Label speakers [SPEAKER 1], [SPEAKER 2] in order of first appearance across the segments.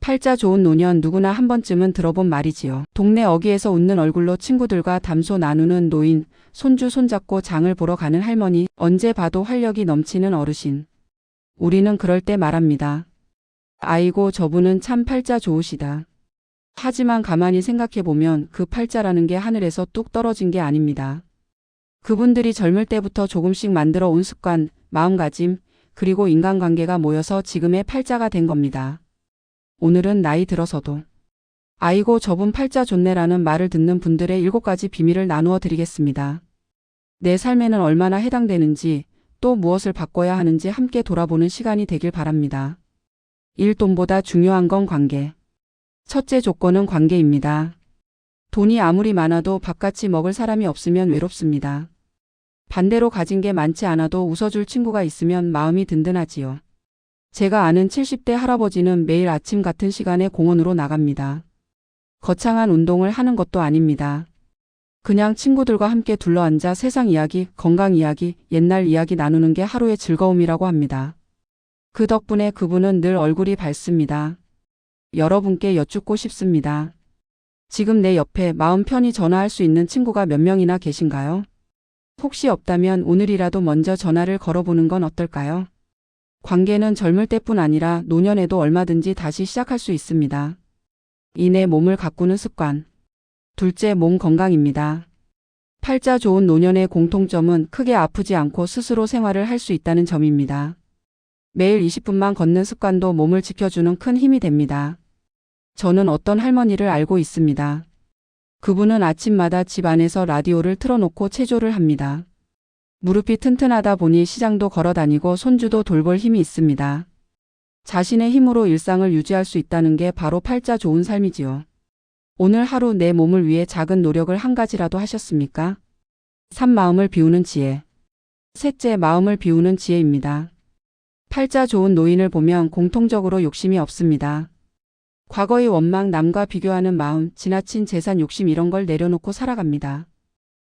[SPEAKER 1] 팔자 좋은 노년 누구나 한 번쯤은 들어본 말이지요. 동네 어귀에서 웃는 얼굴로 친구들과 담소 나누는 노인, 손주 손잡고 장을 보러 가는 할머니, 언제 봐도 활력이 넘치는 어르신. 우리는 그럴 때 말합니다. 아이고 저분은 참 팔자 좋으시다. 하지만 가만히 생각해보면 그 팔자라는 게 하늘에서 뚝 떨어진 게 아닙니다. 그분들이 젊을 때부터 조금씩 만들어 온 습관, 마음가짐, 그리고 인간관계가 모여서 지금의 팔자가 된 겁니다. 오늘은 나이 들어서도 아이고 저분 팔자 좋네라는 말을 듣는 분들의 7가지 비밀을 나누어 드리겠습니다. 내 삶에는 얼마나 해당되는지 또 무엇을 바꿔야 하는지 함께 돌아보는 시간이 되길 바랍니다. 일 돈보다 중요한 건 관계. 첫째 조건은 관계입니다. 돈이 아무리 많아도 밥같이 먹을 사람이 없으면 외롭습니다. 반대로 가진 게 많지 않아도 웃어줄 친구가 있으면 마음이 든든하지요. 제가 아는 70대 할아버지는 매일 아침 같은 시간에 공원으로 나갑니다. 거창한 운동을 하는 것도 아닙니다. 그냥 친구들과 함께 둘러앉아 세상 이야기, 건강 이야기, 옛날 이야기 나누는 게 하루의 즐거움이라고 합니다. 그 덕분에 그분은 늘 얼굴이 밝습니다. 여러분께 여쭙고 싶습니다. 지금 내 옆에 마음 편히 전화할 수 있는 친구가 몇 명이나 계신가요? 혹시 없다면 오늘이라도 먼저 전화를 걸어보는 건 어떨까요? 관계는 젊을 때뿐 아니라 노년에도 얼마든지 다시 시작할 수 있습니다. 내 몸을 가꾸는 습관. 둘째, 몸 건강입니다. 팔자 좋은 노년의 공통점은 크게 아프지 않고 스스로 생활을 할 수 있다는 점입니다. 매일 20분만 걷는 습관도 몸을 지켜주는 큰 힘이 됩니다. 저는 어떤 할머니를 알고 있습니다. 그분은 아침마다 집 안에서 라디오를 틀어놓고 체조를 합니다. 무릎이 튼튼하다 보니 시장도 걸어 다니고 손주도 돌볼 힘이 있습니다. 자신의 힘으로 일상을 유지할 수 있다는 게 바로 팔자 좋은 삶이지요. 오늘 하루 내 몸을 위해 작은 노력을 한 가지라도 하셨습니까? 3. 마음을 비우는 지혜. 셋째, 마음을 비우는 지혜입니다. 팔자 좋은 노인을 보면 공통적으로 욕심이 없습니다. 과거의 원망, 남과 비교하는 마음, 지나친 재산 욕심 이런 걸 내려놓고 살아갑니다.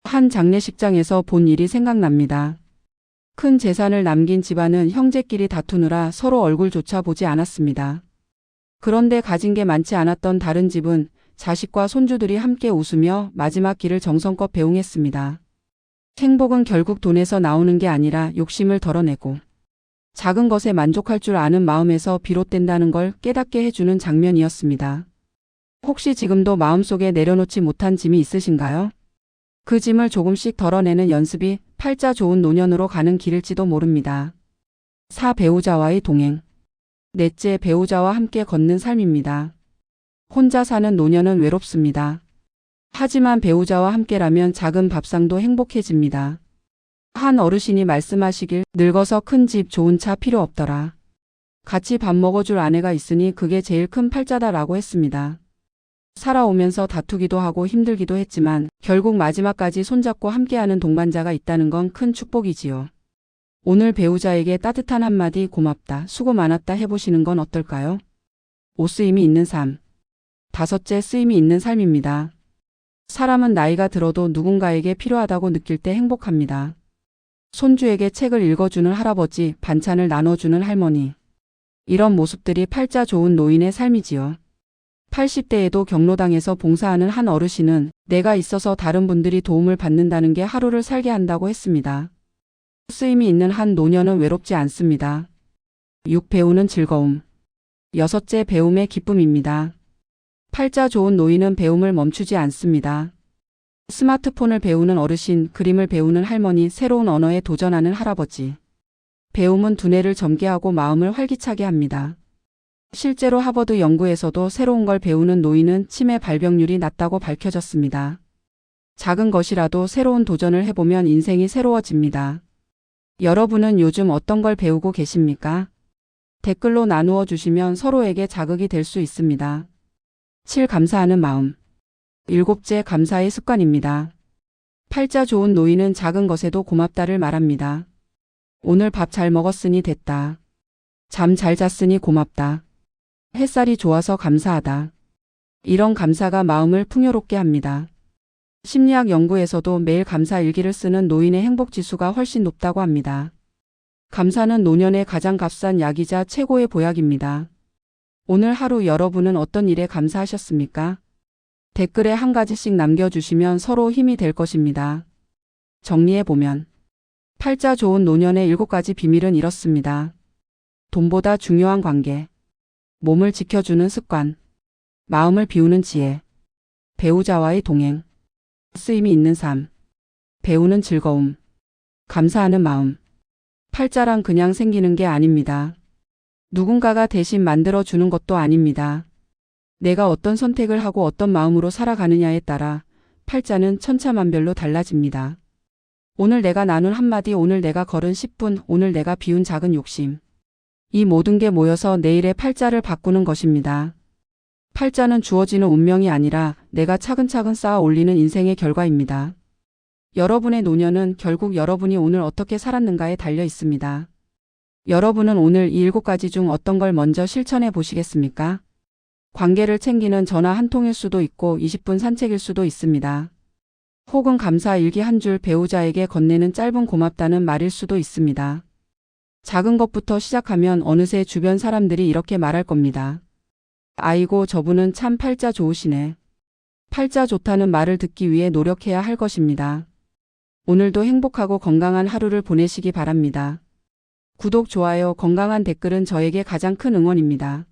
[SPEAKER 1] 한 장례식장에서 본 일이 생각납니다. 큰 재산을 남긴 집안은 형제끼리 다투느라 서로 얼굴조차 보지 않았습니다. 그런데 가진 게 많지 않았던 다른 집은 자식과 손주들이 함께 웃으며 마지막 길을 정성껏 배웅했습니다. 행복은 결국 돈에서 나오는 게 아니라 욕심을 덜어내고 작은 것에 만족할 줄 아는 마음에서 비롯된다는 걸 깨닫게 해주는 장면이었습니다. 혹시 지금도 마음속에 내려놓지 못한 짐이 있으신가요? 그 짐을 조금씩 덜어내는 연습이 팔자 좋은 노년으로 가는 길일지도 모릅니다. 4. 배우자와의 동행. 넷째, 배우자와 함께 걷는 삶입니다. 혼자 사는 노년은 외롭습니다. 하지만 배우자와 함께라면 작은 밥상도 행복해집니다. 한 어르신이 말씀하시길 늙어서 큰 집 좋은 차 필요 없더라. 같이 밥 먹어줄 아내가 있으니 그게 제일 큰 팔자다라고 했습니다. 살아오면서 다투기도 하고 힘들기도 했지만 결국 마지막까지 손잡고 함께하는 동반자가 있다는 건 큰 축복이지요. 오늘 배우자에게 따뜻한 한마디 고맙다, 수고 많았다 해보시는 건 어떨까요? 5. 쓰임이 있는 삶. 다섯째, 쓰임이 있는 삶입니다. 사람은 나이가 들어도 누군가에게 필요하다고 느낄 때 행복합니다. 손주에게 책을 읽어주는 할아버지, 반찬을 나눠주는 할머니. 이런 모습들이 팔자 좋은 노인의 삶이지요. 80대에도 경로당에서 봉사하는 한 어르신은 내가 있어서 다른 분들이 도움을 받는다는 게 하루를 살게 한다고 했습니다. 쓰임이 있는 한 노년은 외롭지 않습니다. 6. 배우는 즐거움. 여섯째, 배움의 기쁨입니다. 팔자 좋은 노인은 배움을 멈추지 않습니다. 스마트폰을 배우는 어르신, 그림을 배우는 할머니, 새로운 언어에 도전하는 할아버지. 배움은 두뇌를 젊게 하고 마음을 활기차게 합니다. 실제로 하버드 연구에서도 새로운 걸 배우는 노인은 치매 발병률이 낮다고 밝혀졌습니다. 작은 것이라도 새로운 도전을 해보면 인생이 새로워집니다. 여러분은 요즘 어떤 걸 배우고 계십니까? 댓글로 나누어 주시면 서로에게 자극이 될 수 있습니다. 7. 감사하는 마음. 7째, 감사의 습관입니다. 팔자 좋은 노인은 작은 것에도 고맙다를 말합니다. 오늘 밥 잘 먹었으니 됐다. 잠 잘 잤으니 고맙다. 햇살이 좋아서 감사하다. 이런 감사가 마음을 풍요롭게 합니다. 심리학 연구에서도 매일 감사 일기를 쓰는 노인의 행복지수가 훨씬 높다고 합니다. 감사는 노년의 가장 값싼 약이자 최고의 보약입니다. 오늘 하루 여러분은 어떤 일에 감사하셨습니까? 댓글에 한 가지씩 남겨주시면 서로 힘이 될 것입니다. 정리해보면 팔자 좋은 노년의 7가지 비밀은 이렇습니다. 돈보다 중요한 관계, 몸을 지켜주는 습관, 마음을 비우는 지혜, 배우자와의 동행, 쓰임이 있는 삶, 배우는 즐거움, 감사하는 마음. 팔자란 그냥 생기는 게 아닙니다. 누군가가 대신 만들어주는 것도 아닙니다. 내가 어떤 선택을 하고 어떤 마음으로 살아가느냐에 따라 팔자는 천차만별로 달라집니다. 오늘 내가 나눈 한마디, 오늘 내가 걸은 10분, 오늘 내가 비운 작은 욕심. 이 모든 게 모여서 내일의 팔자를 바꾸는 것입니다. 팔자는 주어지는 운명이 아니라 내가 차근차근 쌓아 올리는 인생의 결과입니다. 여러분의 노년은 결국 여러분이 오늘 어떻게 살았는가에 달려 있습니다. 여러분은 오늘 이 7가지 중 어떤 걸 먼저 실천해 보시겠습니까? 관계를 챙기는 전화 한 통일 수도 있고 20분 산책일 수도 있습니다. 혹은 감사 일기 한 줄 배우자에게 건네는 짧은 고맙다는 말일 수도 있습니다. 작은 것부터 시작하면 어느새 주변 사람들이 이렇게 말할 겁니다. 아이고, 저분은 참 팔자 좋으시네. 팔자 좋다는 말을 듣기 위해 노력해야 할 것입니다. 오늘도 행복하고 건강한 하루를 보내시기 바랍니다. 구독, 좋아요, 건강한 댓글은 저에게 가장 큰 응원입니다.